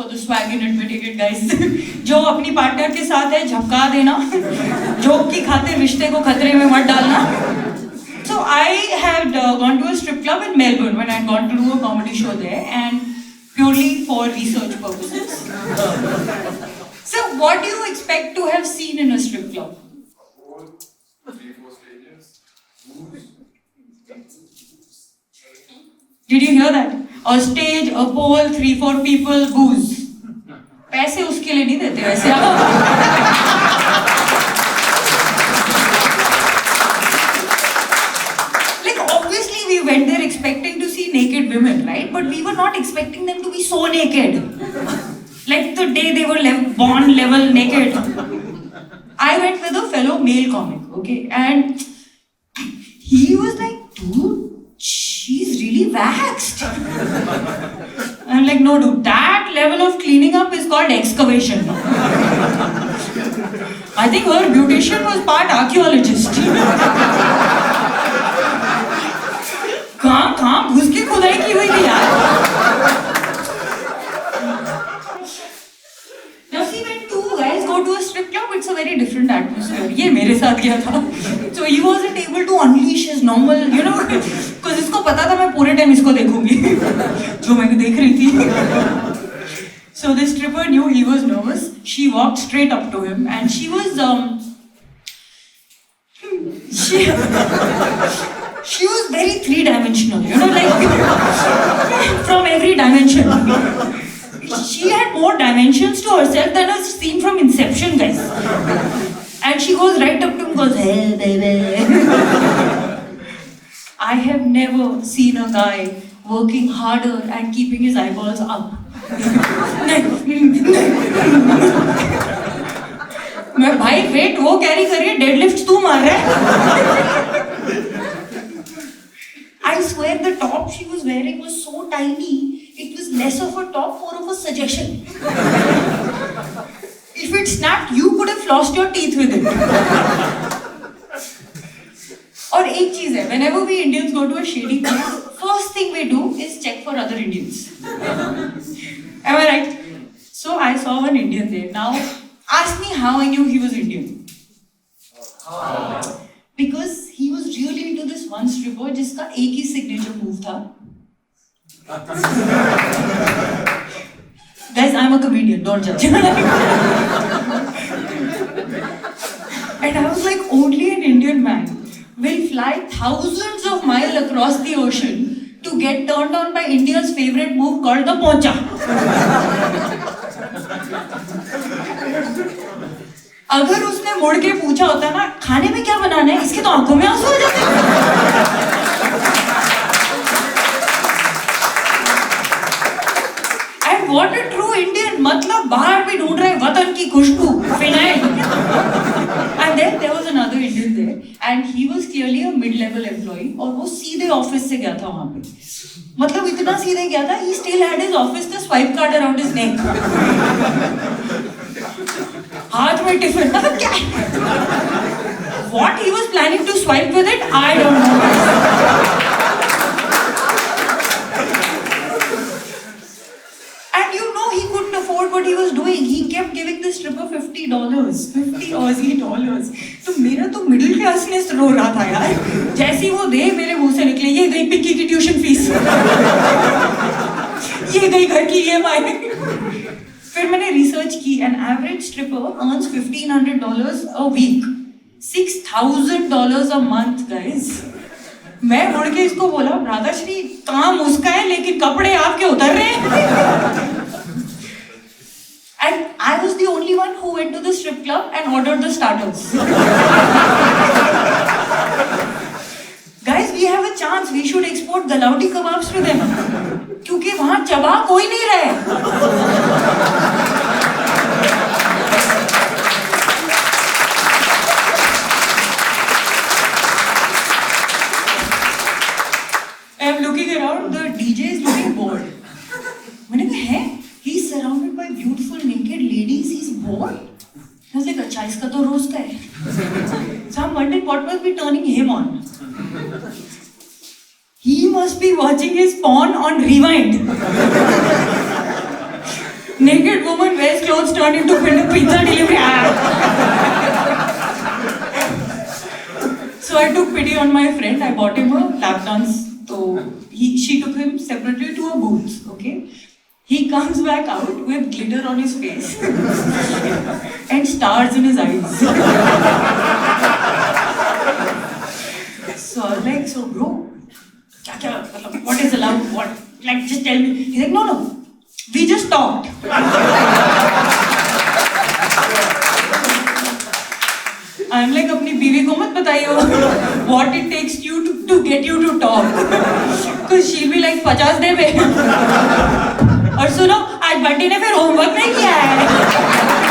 for the swag in admitting it, guys. जो अपनी partner के साथ है झपका देना, जोक की खातिर रिश्ते को खतरे में मत डालना. So I had gone to a strip club in Melbourne when I had gone to do a comedy show there, and purely for research purposes. So what do you expect to have seen in a strip club? Did you hear that? A stage, a pole, 3-4 people, booze. पैसे उसके लिए नहीं देते वैसे आप. Like obviously we went there expecting to see naked women, right? But we were not expecting them to be so naked. Like the day they were born level naked. I went with a fellow male comic, okay, and he was like, dude, she's really waxed. I'm like, no dude, that level of cleaning up is called excavation. I think her beautician was part archaeologist. कहाँ घुस के खुदाई की हुई थी यार. Now see, when two guys go to a strip club, it's a very different atmosphere. ये मेरे साथ गया था. So he wasn't able to unleash his normal, because इसको पता था मैं पूरे टाइम इसको देखूंगी, जो मैं देख रही थी. So the stripper knew he was nervous. She walked straight up to him, and she was she was very three-dimensional, like from every dimension. She had more dimensions to herself than a scene from Inception, guys. And she goes right up to him and goes, hey, baby. I have never seen a guy working harder and keeping his eyeballs up. मैं भाई wait वो carry कर रही है, deadlift तू मार रहा है. I swear the top she was wearing was so tiny, it was less of a top, more of a suggestion. If it snapped, you could have flossed your teeth with it. और एक चीज है, whenever we Indians go to a shady place, first thing we do is check for other Indians. Am I right? So I saw an Indian there. Now, ask me how I knew he was Indian. Because he was really into this one stripper जिसका एक ही signature move था. Guys, I'm a comedian, don't judge. And I was like, only an Indian man will fly thousands of miles across the ocean to get turned on by India's favorite move called the poncha. अगर उसने मुड़ के पूछा होता ना, खाने में क्या बनाना है, इसके तो आंखों में आंसू आ जाते. And what a true Indian, मतलब बाहर भी ढूंढ रहे वतन की खुशबू, phenyl. And then there was another Indian there, and he was clearly a mid-level employee, और वो सीधे ऑफिस से गया था वहाँ पे. मतलब इतना सीधे गया था, he still had his office का swipe card around his neck. हाथ में टिफिन, मतलब क्या? What he was planning to swipe with it, I don't know. And he couldn't afford what he was doing. He kept giving the stripper $50, 50 Aussie dollars. तो मेरा तो middle क्लासनेस रो रहा था यार. जैसी वो दे मेरे मुंह से निकले, ये गई पिक्की की ट्यूशन फीस, ये गई घर की EMI. फिर मैंने रिसर्च की, an average stripper earns $1,500 a week, $6,000 a month, guys. मैं मुड़ के इसको बोला, राधाश्री काम उसका है लेकिन कपड़े आपके उतर रहे हैं. And I was the only one who went to the strip club and ordered the starters. Guys, we have a chance. We should export galauti kebabs to them. क्योंकि वहाँ चबा कोई नहीं रहे. I'm looking around. The DJ is looking bored. मैंने कहा है? He's surrounded by beautiful naked ladies. He's bored. I was like, अच्छा इसका तो रोज का है. So I'm wondering what must be turning him on. He must be watching his porn on rewind. Naked woman wears clothes turned into pizza delivery app. So I took pity on my friend. I bought him a lap dance. So she took him separately to a booth. Okay. He comes back out with glitter on his face and stars in his eyes. So I was like, so bro, what is allowed? What? Like, just tell me. He's like, no. We just talked. I'm like, अपनी बीवी को मत बताइयो what it takes you to get you to talk. Because she'll be like, 50 दे बे. और सुनो, आज बंटी ने फिर होमवर्क नहीं किया है.